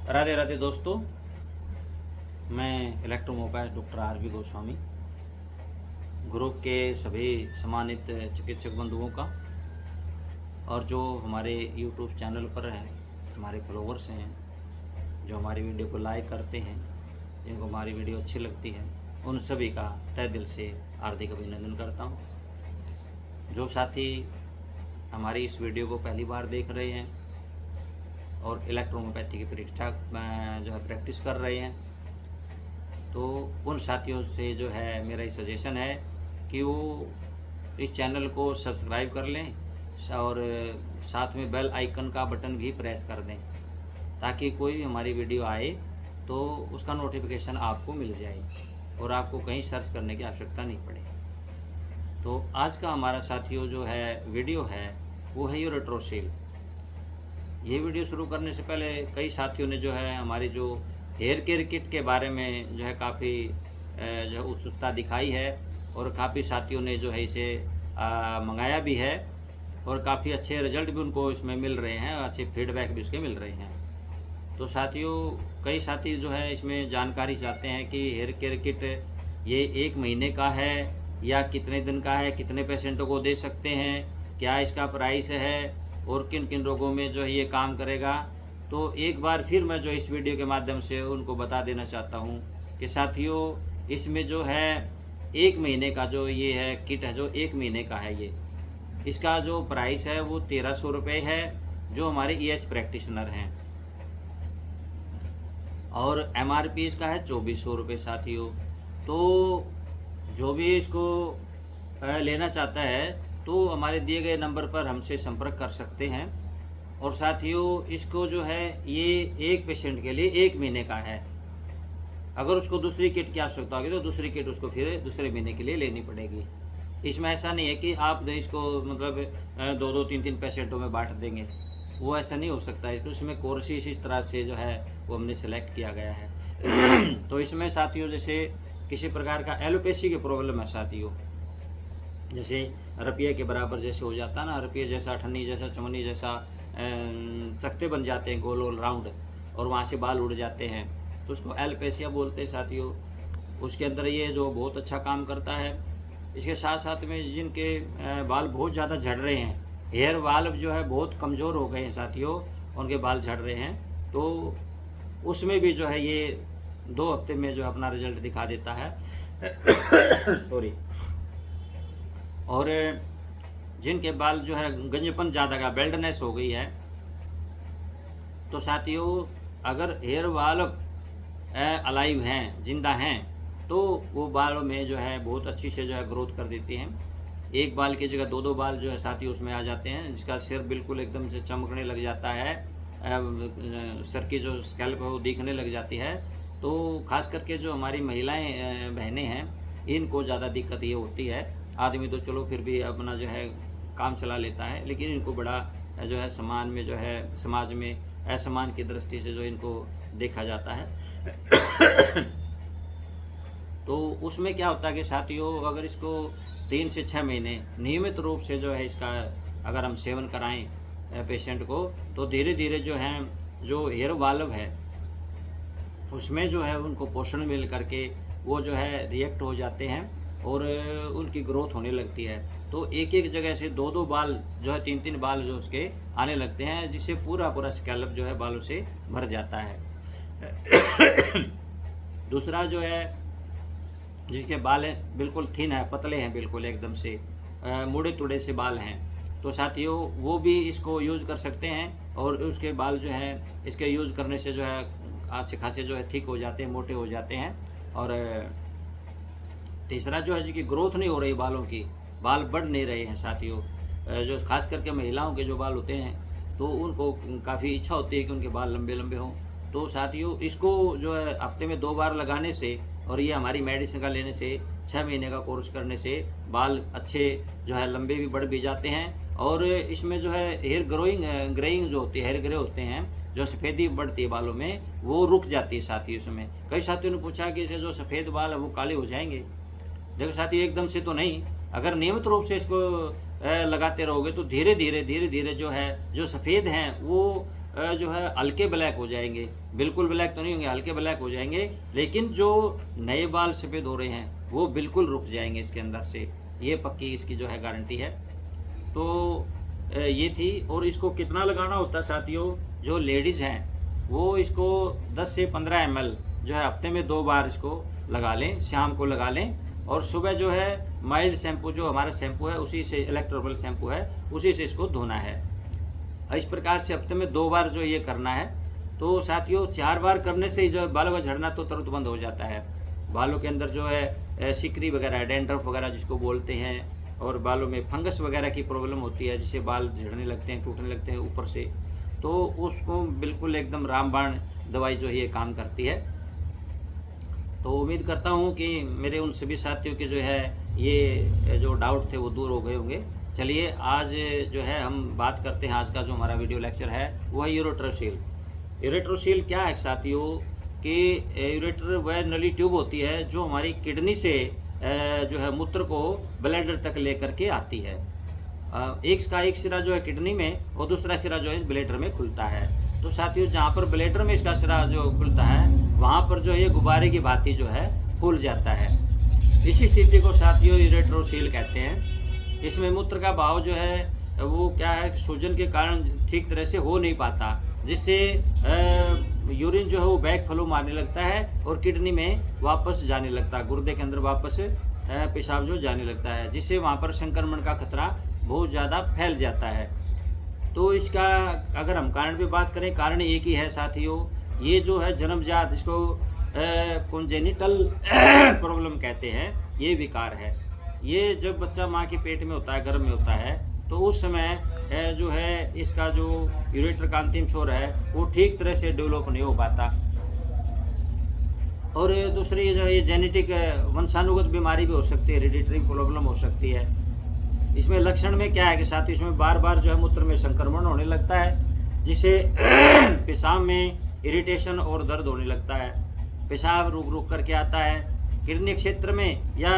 राधे राधे दोस्तों, मैं इलेक्ट्रोमोबाइल doctor RV. Goswami, group के सभी सम्मानित चिकित्सक बंधुओं का और जो हमारे यूट्यूब चैनल पर हैं, हमारे फॉलोवर्स हैं, जो हमारी वीडियो को लाइक करते हैं, जिनको हमारी वीडियो अच्छी लगती है, उन सभी का तहे दिल से हार्दिक अभिनंदन करता हूँ। जो साथी हमारी इस वीडियो को पहली बार देख रहे हैं और इलेक्ट्रोमोपैथी की परीक्षा जो है प्रैक्टिस कर रहे हैं, तो उन साथियों से जो है मेरा ये सजेशन है कि वो इस चैनल को सब्सक्राइब कर लें और साथ में बेल आइकन का बटन भी प्रेस कर दें, ताकि कोई भी हमारी वीडियो आए तो उसका नोटिफिकेशन आपको मिल जाए और आपको कहीं सर्च करने की आवश्यकता नहीं पड़े। तो आज का हमारा साथियों जो है वीडियो है वो है यूरेट्रोसिल। ये वीडियो शुरू करने से पहले कई साथियों ने जो है हमारी जो हेयर केयर किट के बारे में जो है काफ़ी जो है उत्सुकता दिखाई है और काफ़ी साथियों ने जो है इसे मंगाया भी है और काफ़ी अच्छे रिजल्ट भी उनको इसमें मिल रहे हैं, अच्छे फीडबैक भी उसके मिल रहे हैं। तो साथियों, कई साथी जो है इसमें जानकारी चाहते हैं कि हेयर केयर किट ये 1 महीने का है या कितने दिन का है, कितने पेशेंटों को दे सकते हैं, क्या इसका प्राइस है और किन किन रोगों में जो है ये काम करेगा। तो एक बार फिर मैं जो इस वीडियो के माध्यम से उनको बता देना चाहता हूँ कि साथियों, इसमें जो है 1 महीने का जो ये है किट है, जो 1 महीने का है, ये इसका जो प्राइस है वो 1300 रुपये है, जो हमारे ईएस प्रैक्टिशनर हैं, और MRP इसका है 2400 रुपये साथियों। तो जो भी इसको लेना चाहता है तो हमारे दिए गए नंबर पर हमसे संपर्क कर सकते हैं। और साथियों, इसको जो है ये एक पेशेंट के लिए 1 महीने का है। अगर उसको दूसरी किट की आवश्यकता होगी तो दूसरी किट उसको फिर दूसरे महीने के लिए लेनी पड़ेगी। इसमें ऐसा नहीं है कि आप इसको मतलब 2-2, 3-3 पेशेंटों में बांट देंगे, वो ऐसा नहीं हो सकता है। तो इसमें कोर्सेस इस तरह से जो है वो हमने सेलेक्ट किया गया है। तो इसमें साथियों, जैसे किसी प्रकार का एलोपैथी की प्रॉब्लम है साथियों, जैसे रपिया के बराबर जैसे हो जाता है ना, रपिया जैसा, ठन्नी जैसा, चमनी जैसा चकते बन जाते हैं गोल गोल राउंड, और वहाँ से बाल उड़ जाते हैं, तो उसको एलोपेशिया बोलते हैं साथियों। उसके अंदर ये जो बहुत अच्छा काम करता है। इसके साथ साथ में जिनके बाल बहुत ज़्यादा झड़ रहे हैं, हेयर बाल जो है बहुत कमज़ोर हो गए हैं साथियों, उनके बाल झड़ रहे हैं, तो उसमें भी जो है ये 2 हफ्ते में जो अपना रिजल्ट दिखा देता है। सॉरी। और जिनके बाल जो है गंजेपन ज़्यादा का, बेल्डनेस हो गई है, तो साथियों अगर हेयर बाल अलाइव हैं, जिंदा हैं, तो वो बालों में जो है बहुत अच्छी से जो है ग्रोथ कर देती हैं। एक बाल की जगह 2-2 बाल जो है साथियों उसमें आ जाते हैं, जिसका सिर बिल्कुल एकदम से चमकने लग जाता है, सर की जो स्कैल्प है वो दिखने लग जाती है। तो खास करके जो हमारी महिलाएं बहनें हैं, इनको ज़्यादा दिक्कत ये होती है। आदमी तो चलो फिर भी अपना जो है काम चला लेता है, लेकिन इनको बड़ा जो है समान में जो है समाज में असमान की दृष्टि से जो इनको देखा जाता है। तो उसमें क्या होता है कि साथियों, अगर इसको 3 से 6 महीने नियमित रूप से जो है इसका अगर हम सेवन कराएं पेशेंट को, तो धीरे धीरे जो है जो हेयर वाल्व है उसमें जो है उनको पोषण मिल करके वो जो है रिएक्ट हो जाते हैं और उनकी ग्रोथ होने लगती है। तो एक एक जगह से 2-2 बाल जो है, 3-3 बाल जो उसके आने लगते हैं, जिससे पूरा पूरा स्कैल्प जो है बालों से भर जाता है। दूसरा जो है, जिसके बाल बिल्कुल थिन है, पतले हैं, बिल्कुल एकदम से मुड़े तुड़े से बाल हैं, तो साथियों वो भी इसको यूज़ कर सकते हैं और उसके बाल जो है इसके यूज़ करने से जो है अच्छे खासे जो है थिक हो जाते हैं, मोटे हो जाते हैं। और तीसरा जो है जिनकी ग्रोथ नहीं हो रही बालों की, बाल बढ़ नहीं रहे हैं साथियों, जो खास करके महिलाओं के जो बाल होते हैं, तो उनको काफ़ी इच्छा होती है कि उनके बाल लंबे लंबे हों। तो साथियों इसको जो है हफ्ते में 2 बार लगाने से और ये हमारी मेडिसिन का लेने से, 6 महीने का कोर्स करने से बाल अच्छे जो है लंबे भी बढ़ भी जाते हैं। और इसमें जो है हेयर ग्रेइंग जो होती है, हेयर ग्रे होते हैं, जो सफ़ेदी बढ़ती है बालों में, वो रुक जाती है साथियों। इसमें कई साथियों ने पूछा कि इसे जो सफ़ेद बाल है वो काले हो जाएंगे। देखो साथियों, एकदम से तो नहीं, अगर नियमित रूप से इसको लगाते रहोगे तो धीरे धीरे जो है जो सफ़ेद हैं वो जो है हल्के ब्लैक हो जाएंगे, बिल्कुल ब्लैक तो नहीं होंगे, हल्के ब्लैक हो जाएंगे, लेकिन जो नए बाल सफ़ेद हो रहे हैं वो बिल्कुल रुक जाएंगे इसके अंदर से, ये पक्की इसकी जो है गारंटी है। तो ये थी। और इसको कितना लगाना होता है साथियों, जो लेडीज़ हैं वो इसको 10 से 15 ml जो है हफ्ते में 2 बार इसको लगा लें, शाम को लगा लें, और सुबह जो है माइल्ड शैम्पू जो हमारा शैम्पू है उसी से, इलेक्ट्रोबल शैम्पू है उसी से इसको धोना है। इस प्रकार से हफ्ते में 2 बार जो ये करना है। तो साथियों 4 बार करने से ही जो बालों का झड़ना तो तुरंत बंद हो जाता है। बालों के अंदर जो है सिकरी वगैरह, डैंड्रफ वगैरह जिसको बोलते हैं, और बालों में फंगस वगैरह की प्रॉब्लम होती है जिससे बाल झड़ने लगते हैं, टूटने लगते हैं ऊपर से, तो उसको बिल्कुल एकदम रामबाण दवाई जो है ये काम करती है। तो उम्मीद करता हूँ कि मेरे उन सभी साथियों के जो है ये जो डाउट थे वो दूर हो गए होंगे। चलिए आज जो है हम बात करते हैं, आज का जो हमारा वीडियो लेक्चर है वो है यूरेट्रोसील। यूरेट्रोसील क्या है साथियों कि यूरेटर वह नली ट्यूब होती है जो हमारी किडनी से जो है मूत्र को ब्लैडर तक लेकर के आती है। एक सिरा जो है किडनी में और दूसरा सिरा जो है ब्लैडर में खुलता है। तो साथियों जहाँ पर ब्लैडर में इसका सिरा जो खुलता है वहाँ पर जो है ये गुब्बारे की भांति जो है फूल जाता है। इसी स्थिति को साथियों यूरेट्रोसील कहते हैं। इसमें मूत्र का बहाव जो है वो क्या है, सूजन के कारण ठीक तरह से हो नहीं पाता, जिससे यूरिन जो है वो बैक फ्लो मारने लगता है और किडनी में वापस जाने लगता है, गुर्दे के अंदर वापस पेशाब जो जाने लगता है, जिससे वहाँ पर संक्रमण का खतरा बहुत ज़्यादा फैल जाता है। तो इसका अगर हम कारण पे बात करें, कारण एक ही है साथियों, ये जो है जन्मजात, इसको कॉन्जेनिटल प्रॉब्लम कहते हैं, ये विकार है। ये जब बच्चा माँ के पेट में होता है, गर्भ में होता है, तो उस समय जो है इसका जो यूरेटर का अंतिम छोर है वो ठीक तरह से डेवलप नहीं हो पाता। और दूसरी जो है ये जेनेटिक वंशानुगत बीमारी भी हो सकती है, हेरिडिटरी प्रॉब्लम हो सकती है। इसमें लक्षण में क्या है कि साथ ही इसमें बार बार जो है मूत्र में संक्रमण होने लगता है, जिससे पेशाब में इरिटेशन और दर्द होने लगता है। पेशाब रुक रुक करके आता है, किडनी क्षेत्र में या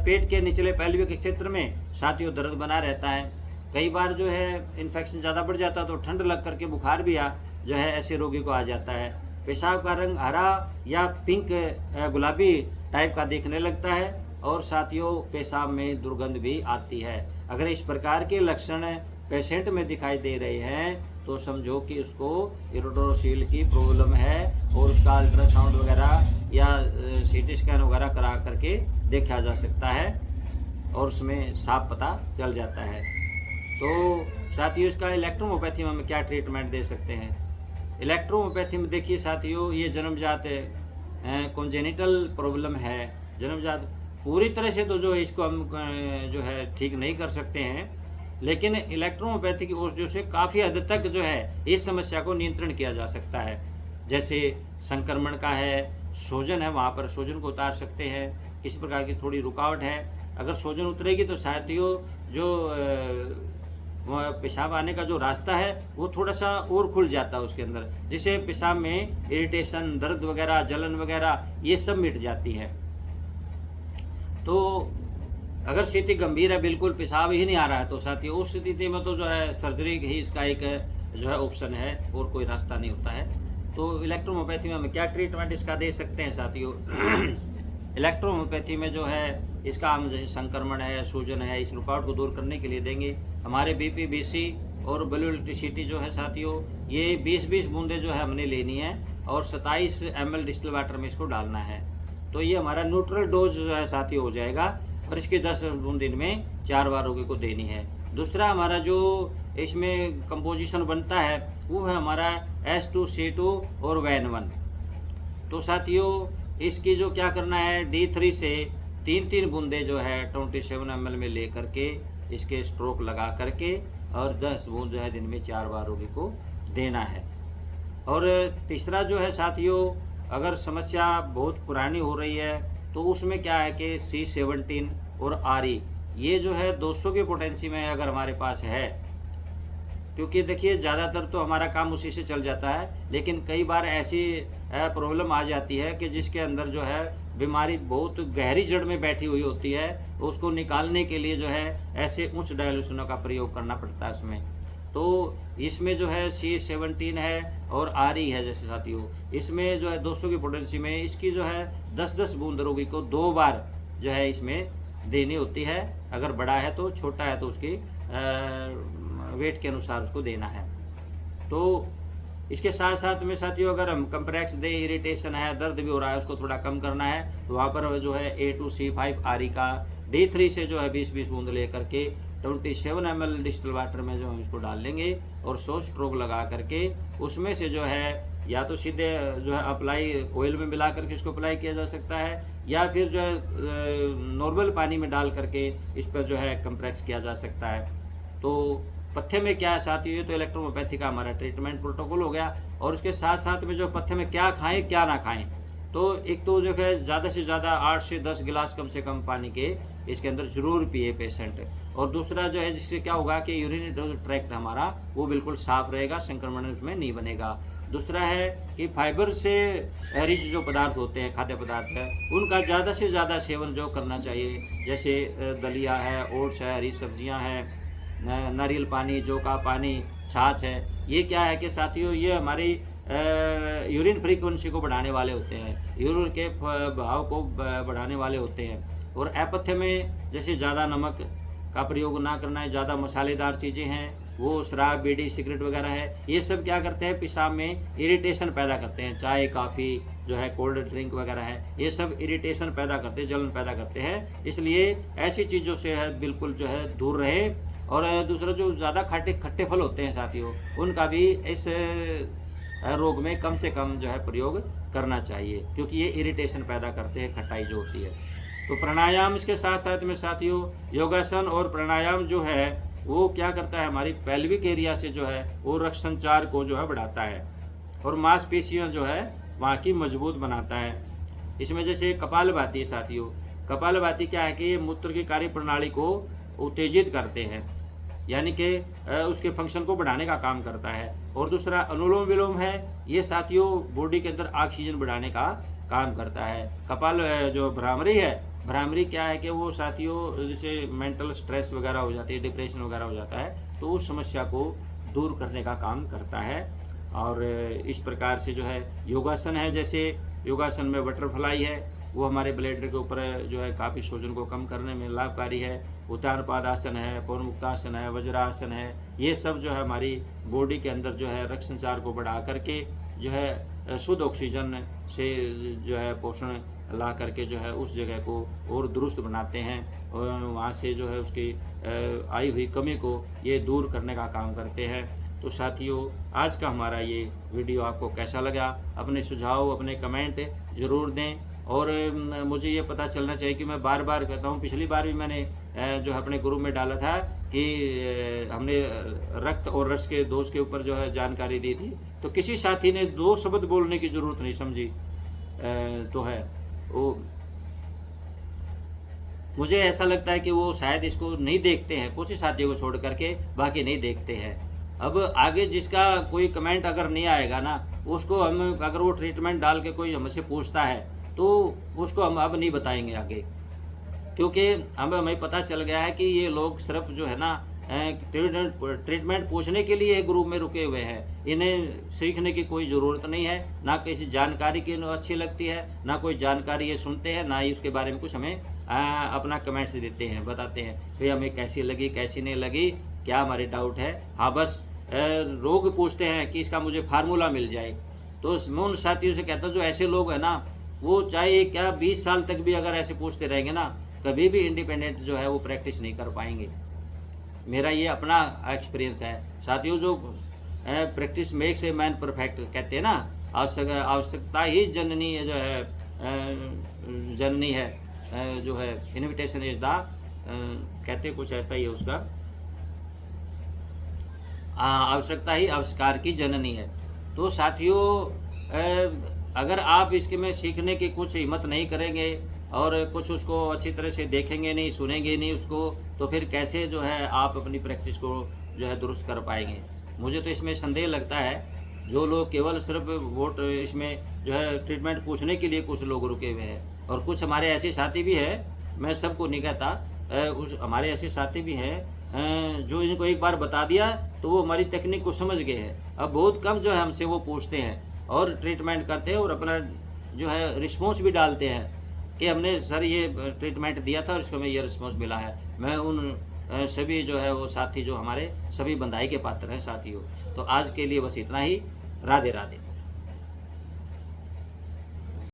पेट के निचले पैल्विक के क्षेत्र में साथियों दर्द बना रहता है। कई बार जो है इन्फेक्शन ज़्यादा बढ़ जाता है तो ठंड लग करके बुखार भी जो है ऐसे रोगी को आ जाता है। पेशाब का रंग हरा या पिंक गुलाबी टाइप का दिखने लगता है और साथियों पेशाब में दुर्गंध भी आती है। अगर इस प्रकार के लक्षण पेशेंट में दिखाई दे रहे हैं तो समझो कि उसको यूरेट्रोसील की प्रॉब्लम है और उसका अल्ट्रासाउंड वगैरह या सीटी स्कैन वगैरह करा करके देखा जा सकता है और उसमें साफ पता चल जाता है। तो साथियों इसका इलेक्ट्रोहोम्योपैथी में हम क्या ट्रीटमेंट दे सकते हैं। इलेक्ट्रोहोम्योपैथी में देखिए साथियों ये जन्मजात कॉन्जेनिटल प्रॉब्लम है, जन्मजात पूरी तरह से तो जो इसको हम जो है ठीक नहीं कर सकते हैं, लेकिन इलेक्ट्रोहोम्योपैथी की औषधियों से काफ़ी हद तक जो है इस समस्या को नियंत्रण किया जा सकता है। जैसे संक्रमण का है, सूजन है, वहाँ पर सूजन को उतार सकते हैं। किसी प्रकार की थोड़ी रुकावट है, अगर सूजन उतरेगी तो साथियों जो पेशाब आने का जो रास्ता है वो थोड़ा सा और खुल जाता है उसके अंदर, जिससे पेशाब में इरिटेशन, दर्द वगैरह, जलन वगैरह ये सब मिट जाती है। तो अगर स्थिति गंभीर है, बिल्कुल पेशाब ही नहीं आ रहा है, तो साथियों उस स्थिति में तो जो है सर्जरी ही इसका एक जो है ऑप्शन है और कोई रास्ता नहीं होता है। तो इलेक्ट्रोहोम्योपैथी में हम क्या ट्रीटमेंट इसका दे सकते हैं साथियों। इलेक्ट्रोहोम्योपैथी में जो है इसका हम जैसे संक्रमण है, सूजन है, इस रुकावट को दूर करने के लिए देंगे। हमारे बीपी, बीसी और ब्लू इलेक्ट्रिसिटी जो है साथियों ये 20-20 बूंदे जो है हमने लेनी है और 27 ml डिस्टिल वाटर में इसको डालना है। तो ये हमारा न्यूट्रल डोज जो है साथियों हो जाएगा और इसकी 10 बूंद दिन में 4 बार रोगी को देनी है। दूसरा हमारा जो इसमें कंपोजिशन बनता है वो है हमारा H2C2 और WAN1। तो साथियों इसकी जो क्या करना है, D3 से 3-3 बूंदे जो है 27 ml में ले करके इसके स्ट्रोक लगा करके और 10 बूंद जो है दिन में 4 बार रोगी को देना है। और तीसरा जो है साथियों अगर समस्या बहुत पुरानी हो रही है तो उसमें क्या है कि C17 और RE ये जो है 200 की पोटेंसी में अगर हमारे पास है, क्योंकि देखिए ज़्यादातर तो हमारा काम उसी से चल जाता है, लेकिन कई बार ऐसी प्रॉब्लम आ जाती है कि जिसके अंदर जो है बीमारी बहुत गहरी जड़ में बैठी हुई होती है, उसको निकालने के लिए जो है ऐसे उच्च डायल्यूशनों का प्रयोग करना पड़ता है उसमें। तो इसमें जो है C17 है और RE है जैसे साथियों, इसमें जो है 200 की पोटेंसी में इसकी जो है 10-10 बूंद रोगी को 2 बार जो है इसमें देनी होती है। अगर बड़ा है तो, छोटा है तो उसकी वेट के अनुसार उसको देना है। तो इसके साथ साथ में साथियों अगर हम कंप्रेक्स दे, इरिटेशन है, दर्द भी हो रहा है, उसको थोड़ा कम करना है, तो वहाँ पर जो है A2C5 RE का D3 से जो है 20-20 बूंद लेकर के 27 ml डिस्टिल वाटर में जो हम इसको डाल लेंगे और 100 स्ट्रोक लगा करके उसमें से जो है या तो सीधे जो है अप्लाई ऑयल में मिला करके इसको अप्लाई किया जा सकता है, या फिर जो है नॉर्मल पानी में डाल करके इस पर जो है कंप्रेक्स किया जा सकता है। तो पथ्य में क्या है साथियों, तो इलेक्ट्रोहोम्योपैथी का हमारा ट्रीटमेंट प्रोटोकॉल हो गया। और उसके साथ साथ में जो पथ्य में क्या खाएं क्या ना खाएं, तो एक तो जो है ज़्यादा से ज़्यादा 8 से 10 गिलास कम से कम पानी के इसके अंदर ज़रूर पिए पेशेंट। और दूसरा जो है जिससे क्या होगा कि यूरिनरी ट्रैक्ट हमारा वो बिल्कुल साफ रहेगा, संक्रमण उसमें नहीं बनेगा। दूसरा है कि फाइबर से रिच जो पदार्थ होते हैं, खाद्य पदार्थ है, उनका ज़्यादा से ज़्यादा सेवन जो करना चाहिए, जैसे दलिया है, ओट्स है, हरी सब्जियां हैं, नारियल पानी, जौ का पानी, छाछ है। ये क्या है कि साथियों ये हमारी यूरिन फ्रीक्वेंसी को बढ़ाने वाले होते हैं, यूरिन के भाव को बढ़ाने वाले होते हैं। और अपथ्य में जैसे ज़्यादा नमक का प्रयोग ना करना है, ज़्यादा मसालेदार चीज़ें हैं, वो शराब, बीड़ी, सिगरेट वगैरह है, ये सब क्या करते हैं, पेशाब में इरिटेशन पैदा करते हैं। चाय, काफ़ी जो है, कोल्ड ड्रिंक वगैरह है, ये सब इरिटेशन पैदा करते हैं, जलन पैदा करते हैं। इसलिए ऐसी चीज़ों से है बिल्कुल जो है दूर रहे। और दूसरा जो ज़्यादा खट्टे फल होते हैं साथियों, उनका भी इस रोग में कम से कम जो है प्रयोग करना चाहिए, क्योंकि ये इरिटेशन पैदा करते हैं, खटाई जो होती है। तो प्राणायाम इसके साथ साथ में साथियों योगासन और प्राणायाम जो है वो क्या करता है, हमारी पेल्विक एरिया से जो है वो रक्त संचार को जो है बढ़ाता है और मांसपेशियां जो है वहाँ की मजबूत बनाता है। इसमें जैसे कपालभाति है साथियों, कपालभाति क्या है कि ये मूत्र की कार्य प्रणाली को उत्तेजित करते हैं, यानी कि उसके फंक्शन को बढ़ाने का काम करता है। और दूसरा अनुलोम विलोम है, ये साथियों बॉडी के अंदर ऑक्सीजन बढ़ाने का काम करता है। कपाल जो भ्रामरी है, भ्रामरी क्या है कि वो साथियों जैसे मेंटल स्ट्रेस वगैरह हो जाती है, डिप्रेशन वगैरह हो जाता है, तो उस समस्या को दूर करने का काम करता है। और इस प्रकार से जो है योगासन है, जैसे योगासन में बटरफ्लाई है, वो हमारे ब्लैडर के ऊपर जो है काफ़ी सोजन को कम करने में लाभकारी है। उत्तानपादासन है, पौनमुक्तासन है, वज्रासन है, ये सब जो है हमारी बॉडी के अंदर जो है रक्त संचार को बढ़ा करके जो है शुद्ध ऑक्सीजन से जो है पोषण ला करके जो है उस जगह को और दुरुस्त बनाते हैं और वहाँ से जो है उसकी आई हुई कमी को ये दूर करने का काम करते हैं। तो साथियों आज का हमारा ये वीडियो आपको कैसा लगा, अपने सुझाव, अपने कमेंट ज़रूर दें। और मुझे ये पता चलना चाहिए कि मैं बार बार कहता हूँ, पिछली बार भी मैंने जो है अपने ग्रुप में डाला था कि हमने रक्त और रस के दोष के ऊपर जो है जानकारी दी थी, तो किसी साथी ने 2 शब्द बोलने की ज़रूरत नहीं समझी तो है वो, मुझे ऐसा लगता है कि वो शायद इसको नहीं देखते हैं, कुछ साथियों को छोड़ करके बाकी नहीं देखते हैं। अब आगे जिसका कोई कमेंट अगर नहीं आएगा ना, उसको हम अगर वो ट्रीटमेंट डाल के कोई हमसे पूछता है तो उसको हम अब नहीं बताएंगे आगे, क्योंकि हमें पता चल गया है कि ये लोग सिर्फ जो है ना ट्रीटमेंट पूछने के लिए ग्रुप में रुके हुए हैं, इन्हें सीखने की कोई ज़रूरत नहीं है, ना किसी जानकारी की अच्छी लगती है, ना कोई जानकारी ये सुनते हैं, ना ही उसके बारे में कुछ हमें अपना कमेंट्स देते हैं, बताते हैं भाई हमें कैसी लगी, कैसी नहीं लगी, क्या हमारे डाउट है। हाँ बस रोग पूछते हैं कि इसका मुझे फार्मूला मिल जाए। तो मैं उन साथियों से कहता हूँ जो ऐसे लोग हैं ना, वो चाहे क्या 20 साल तक भी अगर ऐसे पूछते रहेंगे ना, कभी भी इंडिपेंडेंट जो है वो प्रैक्टिस नहीं कर पाएंगे। मेरा ये अपना एक्सपीरियंस है साथियों। जो practice makes a man perfect कहते हैं ना, आवश्यकता ही जननी जो है जननी है, जो है इन्विटेशन इज द कहते कुछ ऐसा ही है उसका, आवश्यकता ही आविष्कार की जननी है। तो साथियों अगर आप इसके में सीखने की कुछ हिम्मत नहीं करेंगे और कुछ उसको अच्छी तरह से देखेंगे नहीं, सुनेंगे नहीं उसको, तो फिर कैसे जो है आप अपनी प्रैक्टिस को जो है दुरुस्त कर पाएंगे। मुझे तो इसमें संदेह लगता है, जो लोग केवल सिर्फ वोट इसमें जो है ट्रीटमेंट पूछने के लिए कुछ लोग रुके हुए हैं, और कुछ हमारे ऐसे साथी भी हैं, मैं सबको नहीं कहता, उस हमारे ऐसे साथी भी हैं जो इनको एक बार बता दिया तो वो हमारी टेक्निक को समझ गए हैं। अब बहुत कम जो है हमसे वो पूछते हैं और ट्रीटमेंट करते हैं और अपना जो है रिस्पॉन्स भी डालते हैं कि हमने सर ये ट्रीटमेंट दिया था और इसको हमें ये रिस्पॉन्स मिला है। मैं उन सभी जो है वो साथी जो हमारे सभी बधाई के पात्र हैं साथियों। तो आज के लिए बस इतना ही। राधे राधे।